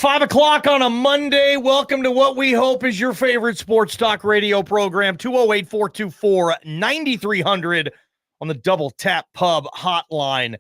5 o'clock on a Monday. Welcome to what we hope is your favorite sports talk radio program, 208-424-9300 on the Double Tap Pub hotline.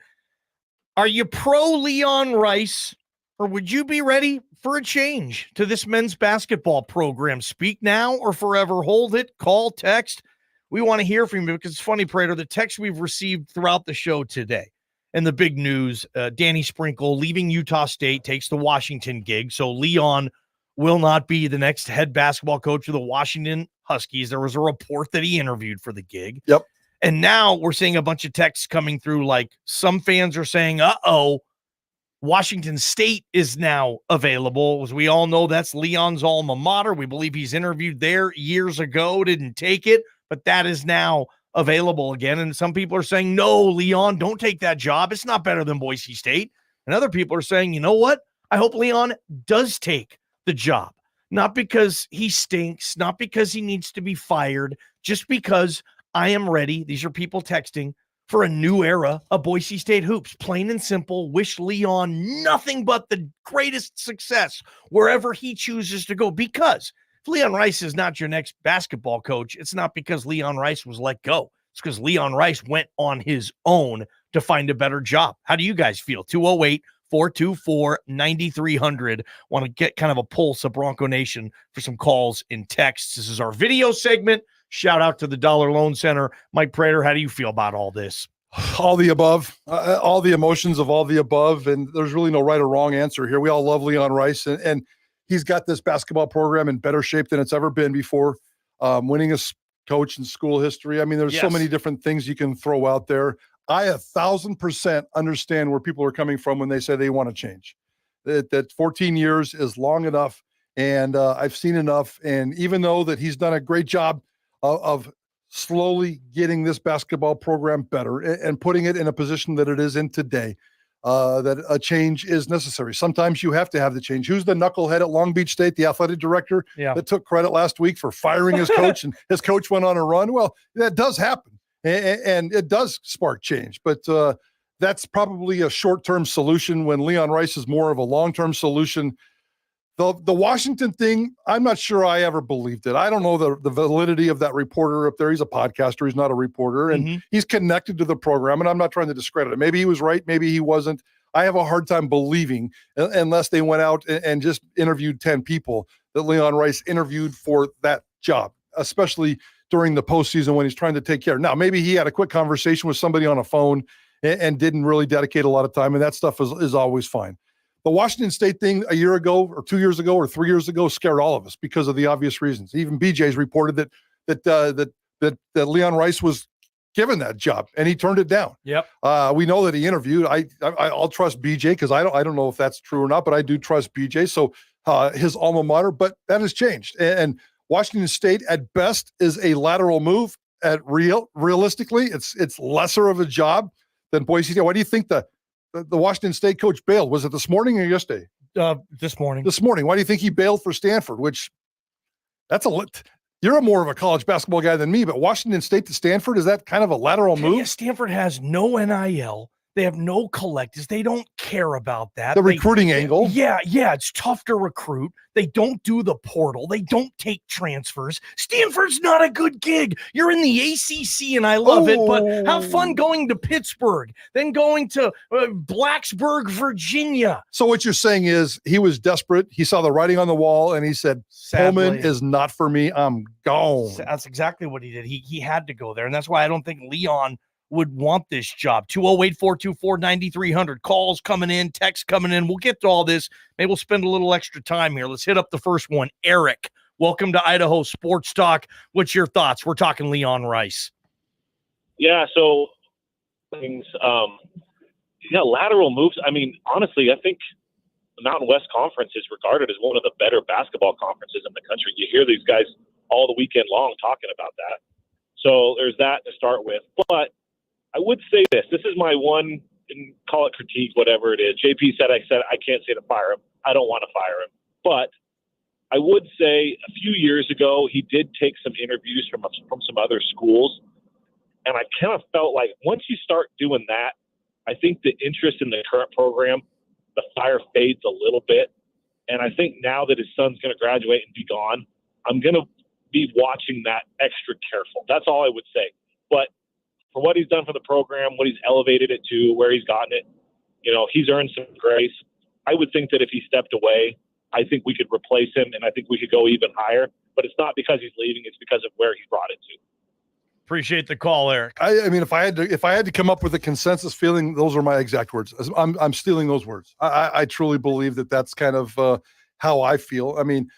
Are you pro Leon Rice, or would you be ready for a change to this men's basketball program? Speak now or forever hold it. Call, text. We want to hear from you because it's funny, Prater, the text we've received throughout the show today. And the big news, Danny Sprinkle leaving Utah State, takes the Washington gig. So Leon will not be the next head basketball coach of the Washington Huskies. There was a report that he interviewed for the gig. Yep. And now we're seeing a bunch of texts coming through, like some fans are saying, Washington State is now available. As we all know, that's Leon's alma mater. We believe he's interviewed there years ago, didn't take it, but that is now available again. And some people are saying, no, Leon, don't take that job. It's not better than Boise State. And other people are saying, you know what? I hope Leon does take the job. Not because he stinks, not because he needs to be fired, just because I am ready. These are people texting for a new era of Boise State hoops. Plain and simple. Wish Leon nothing but the greatest success wherever he chooses to go. Because if Leon Rice is not your next basketball coach, it's not because Leon Rice was let go. It's because Leon Rice went on his own to find a better job. How do you guys feel? 208-424-9300. Want to get kind of a pulse of Bronco Nation for some calls and texts. This is our video segment. Shout out to the Dollar Loan Center. Mike Prater, how do you feel about all this? All the above, all the emotions of all the above, and there's really no right or wrong answer here. We all love Leon Rice, and he's got this basketball program in better shape than it's ever been before. Winningest coach in school history. I mean, there's so many different things you can throw out there. I 1,000% understand where people are coming from when they say they want to change. That 14 years is long enough, and I've seen enough. And even though that he's done a great job of slowly getting this basketball program better and putting it in a position that it is in today, that a change is necessary. Sometimes you have to have the change. Who's the knucklehead at Long Beach State, the athletic director that took credit last week for firing his coach and his coach went on a run? Well, that does happen, and it does spark change. But that's probably a short-term solution when Leon Rice is more of a long-term solution. The Washington thing, I'm not sure I ever believed it. I don't know the validity of that reporter up there. He's a podcaster. He's not a reporter. And he's connected to the program, and I'm not trying to discredit it. Maybe he was right. Maybe he wasn't. I have a hard time believing, unless they went out and just interviewed 10 people, that Leon Rice interviewed for that job, especially during the postseason when he's trying to take care. Now, maybe he had a quick conversation with somebody on a phone and didn't really dedicate a lot of time, and that stuff is always fine. The Washington State thing a year ago or 2 years ago or 3 years ago scared all of us because of the obvious reasons. Even BJ's reported that Leon Rice was given that job and he turned it down. Yep. We know that he interviewed. I'll trust BJ because I don't know if that's true or not, but I do trust BJ. So his alma mater, but that has changed. And Washington State at best is a lateral move. Realistically, it's lesser of a job than Boise State. Why do you think the Washington State coach bailed? Was it this morning or yesterday? This morning. This morning. Why do you think he bailed for Stanford? You're more of a college basketball guy than me, but Washington State to Stanford, is that kind of a lateral move? Yeah, Stanford has no NIL. They have no collectives. They don't care about that. The recruiting angle. Yeah. It's tough to recruit. They don't do the portal. They don't take transfers. Stanford's not a good gig. You're in the ACC, and I love it, but have fun going to Pittsburgh, then going to Blacksburg, Virginia. So what you're saying is he was desperate. He saw the writing on the wall, and he said, Pullman is not for me. I'm gone. That's exactly what he did. He had to go there, and that's why I don't think Leon would want this job. 208-424-9300. Calls coming in, texts coming in. We'll get to all this. Maybe we'll spend a little extra time here. Let's hit up the first one. Eric, welcome to Idaho Sports Talk. What's your thoughts? We're talking Leon Rice. Yeah, so things, lateral moves. I mean, honestly, I think the Mountain West Conference is regarded as one of the better basketball conferences in the country. You hear these guys all the weekend long talking about that. So there's that to start with. But I would say this is my one, call it critique, whatever it is. JP said I can't say to fire him. I don't want to fire him. But I would say a few years ago, he did take some interviews from some other schools. And I kind of felt like once you start doing that, I think the interest in the current program, the fire fades a little bit. And I think now that his son's going to graduate and be gone, I'm going to be watching that extra careful. That's all I would say. But for what he's done for the program, what he's elevated it to, where he's gotten it, he's earned some grace. I would think that if he stepped away, I think we could replace him, and I think we could go even higher. But it's not because he's leaving; it's because of where he brought it to. Appreciate the call, Eric. I mean, if I had to come up with a consensus feeling, those are my exact words. I'm stealing those words. I truly believe that that's kind of how I feel. I mean,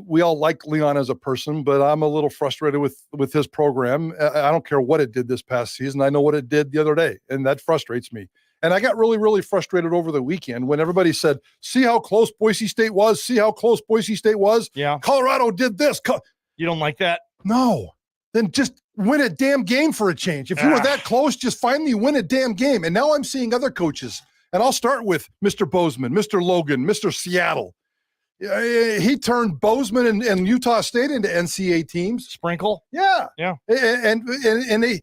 we all like Leon as a person, but I'm a little frustrated with his program. I don't care what it did this past season. I know what it did the other day, and that frustrates me. And I got really, really frustrated over the weekend when everybody said, see how close Boise State was? See how close Boise State was? Yeah. Colorado did this. You don't like that? No. Then just win a damn game for a change. If you were that close, just finally win a damn game. And now I'm seeing other coaches. And I'll start with Mr. Bozeman, Mr. Logan, Mr. Seattle. He turned Bozeman and Utah State into NCAA teams. Sprinkle? Yeah. Yeah. And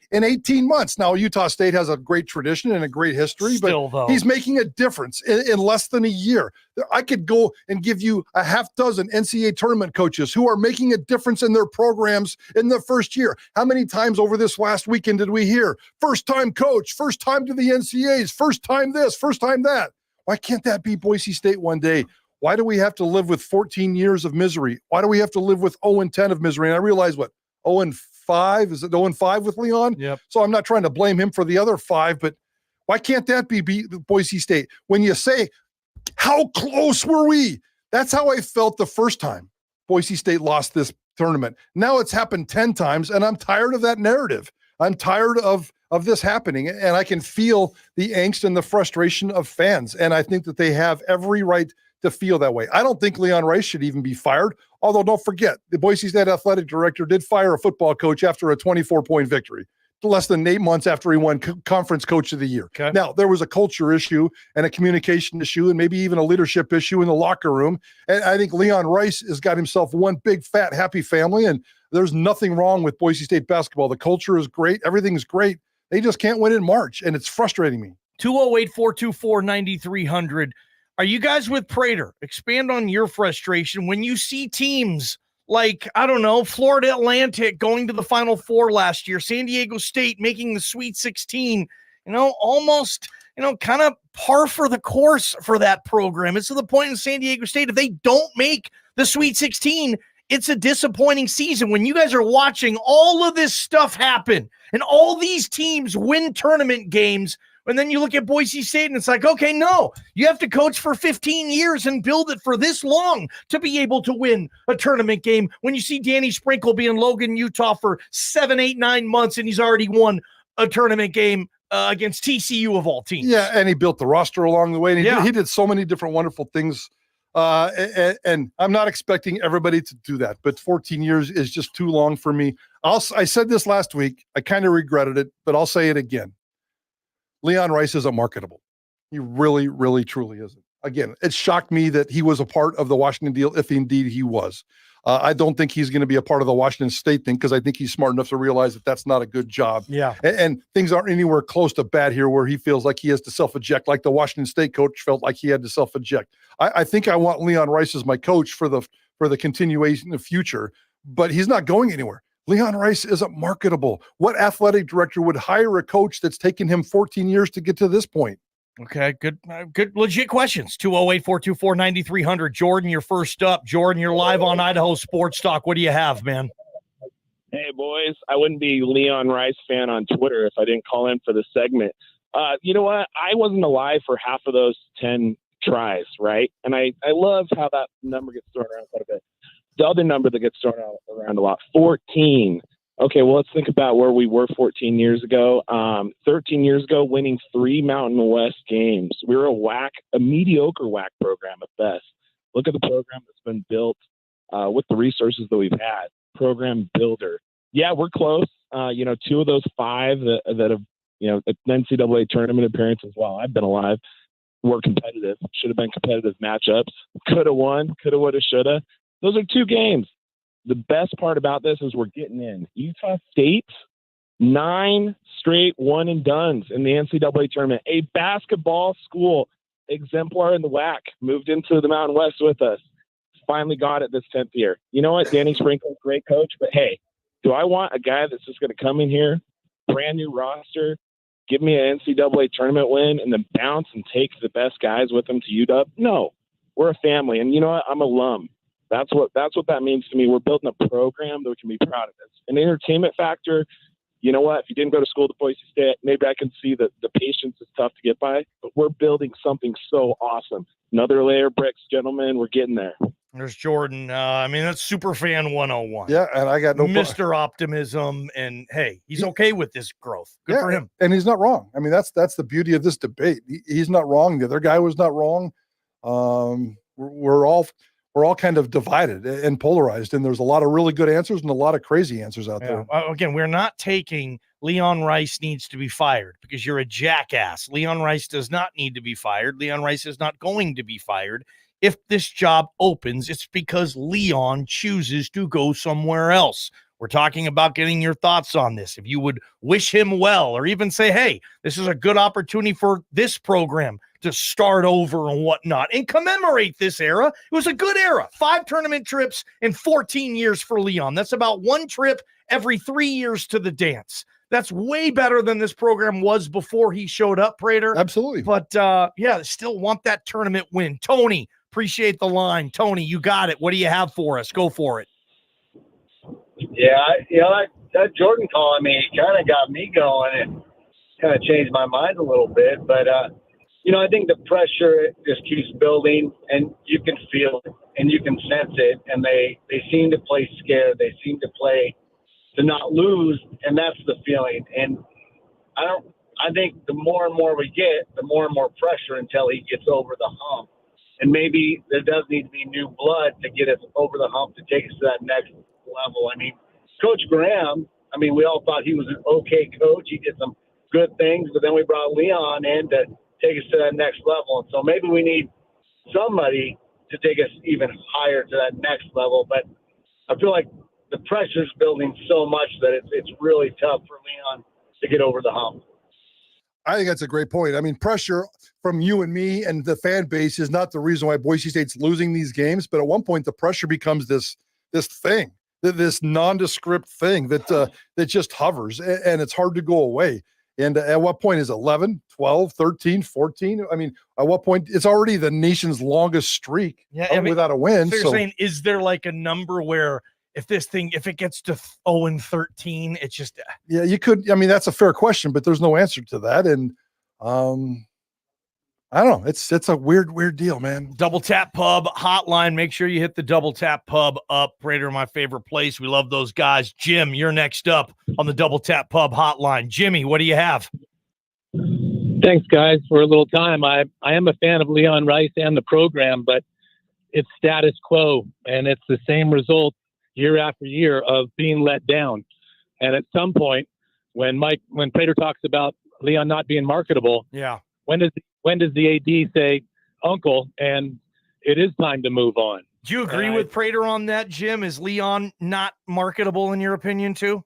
in 18 months. Now, Utah State has a great tradition and a great history, but he's making a difference in less than a year. I could go and give you a half dozen NCAA tournament coaches who are making a difference in their programs in the first year. How many times over this last weekend did we hear, first time coach, first time to the NCAAs, first time this, first time that? Why can't that be Boise State one day? Why do we have to live with 14 years of misery? Why do we have to live with 0-10 of misery? And I realize 0-5? Is it 0-5 with Leon? Yep. So I'm not trying to blame him for the other 5, but why can't that be Boise State? When you say, how close were we? That's how I felt the first time Boise State lost this tournament. Now it's happened 10 times, and I'm tired of that narrative. I'm tired of this happening, and I can feel the angst and the frustration of fans, and I think that they have every right to feel that way. I don't think Leon Rice should even be fired, although don't forget, the Boise State athletic director did fire a football coach after a 24-point victory, less than 8 months after he won conference coach of the year. Okay. Now, there was a culture issue and a communication issue and maybe even a leadership issue in the locker room, and I think Leon Rice has got himself one big, fat, happy family, and there's nothing wrong with Boise State basketball. The culture is great. Everything's great. They just can't win in March, and it's frustrating me. 208-424-9300. Are you guys with Prater? Expand on your frustration when you see teams like, I don't know, Florida Atlantic going to the Final Four last year, San Diego State making the Sweet 16, almost, kind of par for the course for that program. It's to the point in San Diego State, if they don't make the Sweet 16, it's a disappointing season. When you guys are watching all of this stuff happen and all these teams win tournament games, and then you look at Boise State and it's like, okay, no, you have to coach for 15 years and build it for this long to be able to win a tournament game. When you see Danny Sprinkle be in Logan, Utah for 7, 8, 9 months, and he's already won a tournament game against TCU of all teams. Yeah, and he built the roster along the way. And he did so many different wonderful things. And I'm not expecting everybody to do that, but 14 years is just too long for me. I said this last week. I kind of regretted it, but I'll say it again. Leon Rice isn't marketable. He really, really, truly isn't. Again, it shocked me that he was a part of the Washington deal, if indeed he was. I don't think he's going to be a part of the Washington State thing because I think he's smart enough to realize that that's not a good job. Yeah. And things aren't anywhere close to bad here where he feels like he has to self-eject like the Washington State coach felt like he had to self-eject. I think I want Leon Rice as my coach for the continuation of future, but he's not going anywhere. Leon Rice isn't marketable. What athletic director would hire a coach that's taken him 14 years to get to this point? Okay, good, legit questions. 208-424-9300. Jordan, you're first up. Jordan, you're live on Idaho Sports Talk. What do you have, man? Hey, boys. I wouldn't be Leon Rice fan on Twitter if I didn't call in for the segment. You know what? I wasn't alive for half of those 10 tries, right? And I love how that number gets thrown around quite a bit. The other number that gets thrown around a lot, 14. Okay, well, let's think about where we were 14 years ago. 13 years ago, winning 3 Mountain West games. We were a mediocre WAC program at best. Look at the program that's been built with the resources that we've had. Program builder. Yeah, we're close. 2 of those 5 that have, NCAA tournament appearances while I've been alive were competitive. Should have been competitive matchups. Could have won. Could have, would have, should have. Those are 2 games. The best part about this is we're getting in. Utah State, 9 straight one and dones in the NCAA tournament. A basketball school exemplar in the WAC, moved into the Mountain West with us. Finally got it this 10th year. You know what? Danny Sprinkle's great coach, but hey, do I want a guy that's just going to come in here, brand new roster, give me an NCAA tournament win, and then bounce and take the best guys with him to UW? No, we're a family, and you know what? I'm alum. That's what that means to me. We're building a program that we can be proud of. This. An entertainment factor. You know what? If you didn't go to school at Boise State, maybe I can see that the patience is tough to get by, but we're building something so awesome. Another layer of bricks, gentlemen. We're getting there. There's Jordan. I mean, that's Superfan 101. Yeah, and I got no Mr. Optimism, and hey, he's okay with this growth. Good for him. And he's not wrong. I mean, that's the beauty of this debate. He's not wrong. The other guy was not wrong. We're all kind of divided and polarized, and there's a lot of really good answers and a lot of crazy answers out there. Again, we're not taking Leon Rice needs to be fired because you're a jackass. Leon Rice does not need to be fired. Leon Rice is not going to be fired. If this job opens, it's because Leon chooses to go somewhere else. We're talking about getting your thoughts on this. If you would wish him well, or even say, hey, this is a good opportunity for this program to start over and whatnot and commemorate this era. It was a good era. 5 tournament trips in 14 years for Leon. That's about 1 trip every 3 years to the dance. That's way better than this program was before he showed up, Prater. Absolutely. But, still want that tournament win. Tony, appreciate the line. Tony, you got it. What do you have for us? Go for it. Yeah, that Jordan calling me kind of got me going and kind of changed my mind a little bit. But, I think the pressure just keeps building, and you can feel it, and you can sense it. And they seem to play scared. They seem to play to not lose, and that's the feeling. And I think the more and more we get, the more and more pressure until he gets over the hump. And maybe there does need to be new blood to get us over the hump to take us to that next level. I mean, Coach Graham, we all thought he was an okay coach. He did some good things, but then we brought Leon in to take us to that next level. And so maybe we need somebody to take us even higher to that next level. But I feel like the pressure's building so much that it's really tough for Leon to get over the hump. I think that's a great point. I mean, pressure from you and me and the fan base is not the reason why Boise State's losing these games. But at one point, the pressure becomes this thing, this nondescript thing that just hovers, and it's hard to go away. And at what point is 11, 12, 13, 14? I mean, at what point it's already the nation's longest streak without a win. So you're saying, is there like a number where if it gets to 0-13, it's just you could. That's a fair question, but there's no answer to that. And I don't know. It's a weird deal, man. Double Tap Pub hotline. Make sure you hit the Double Tap Pub up. Prater, my favorite place. We love those guys. Jim, you're next up on the Double Tap Pub hotline. Jimmy, what do you have? Thanks, guys, for a little time. I am a fan of Leon Rice and the program, but it's status quo, and it's the same result year after year of being let down. And at some point, when Prater talks about Leon not being marketable, when does the AD say, uncle, and it is time to move on? Do you agree with Prater on that, Jim? Is Leon not marketable in your opinion too?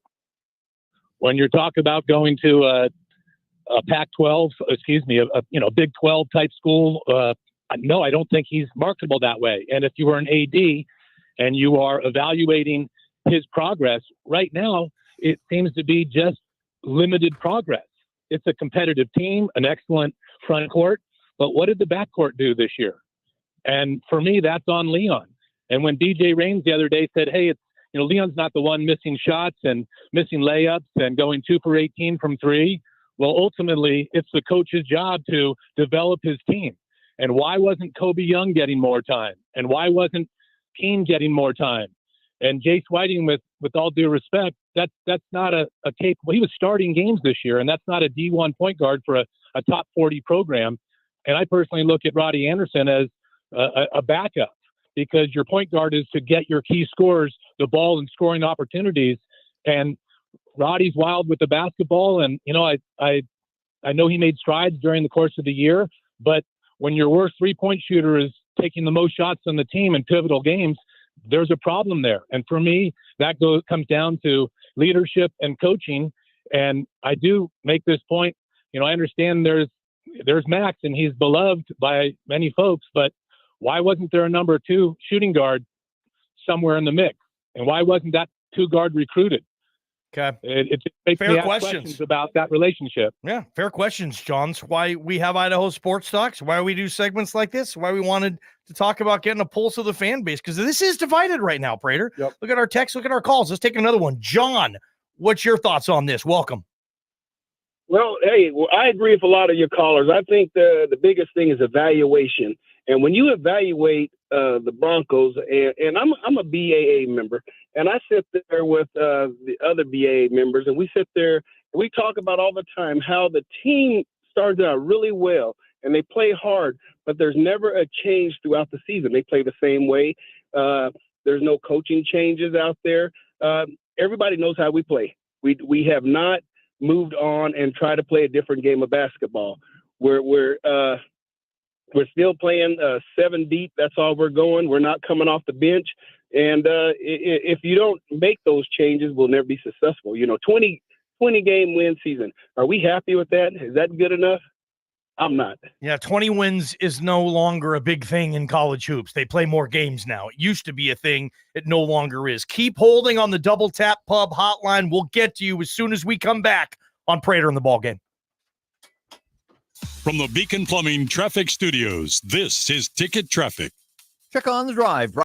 When you're talking about going to a Pac-12, a Big 12 type school, no, I don't think he's marketable that way. And if you were an AD and you are evaluating his progress right now, it seems to be just limited progress. It's a competitive team, an excellent front court, but what did the back court do this year? And for me, that's on Leon. And when DJ Raines the other day said, hey, Leon's not the one missing shots and missing layups and going 2 for 18 from 3. Well, ultimately, it's the coach's job to develop his team. And why wasn't Kobe Young getting more time? And why wasn't Keene getting more time? And Jace Whiting, with all due respect, that's not a capable. He was starting games this year, and that's not a D1 point guard for a top 40 program. And I personally look at Roddy Anderson as a backup, because your point guard is to get your key scorers the ball and scoring opportunities. And Roddy's wild with the basketball, and I know he made strides during the course of the year, but when your worst 3-point shooter is taking the most shots on the team in pivotal games, there's a problem there. And for me, that comes down to leadership and coaching. And I do make this point, I understand there's there's Max, and he's beloved by many folks, but why wasn't there a number 2 shooting guard somewhere in the mix? And why wasn't that 2-guard recruited? Okay. It makes Fair me ask questions. questions about that relationship. Yeah, fair questions, John. It's why we have Idaho Sports Talks, why we do segments like this, why we wanted to talk about getting a pulse of the fan base, because this is divided right now, Prater. Yep. Look at our texts, look at our calls. Let's take another one. John, what's your thoughts on this? Welcome. Well, hey, I agree with a lot of your callers. I think the biggest thing is evaluation. And when you evaluate the Broncos, and I'm a BAA member, and I sit there with the other BAA members, and we sit there and we talk about all the time how the team started out really well and they play hard, but there's never a change throughout the season. They play the same way. There's no coaching changes out there. Everybody knows how we play. We have not moved on and try to play a different game of basketball. We're still playing 7 deep. That's all we're going. We're not coming off the bench. And if you don't make those changes, we'll never be successful. 20 game win season. Are we happy with that? Is that good enough? I'm not. Yeah, 20 wins is no longer a big thing in college hoops. They play more games now. It used to be a thing. It no longer is. Keep holding on the Double Tap Pub hotline. We'll get to you as soon as we come back on Prater in the Ballgame. From the Beacon Plumbing Traffic Studios, this is Ticket Traffic. Check on the drive.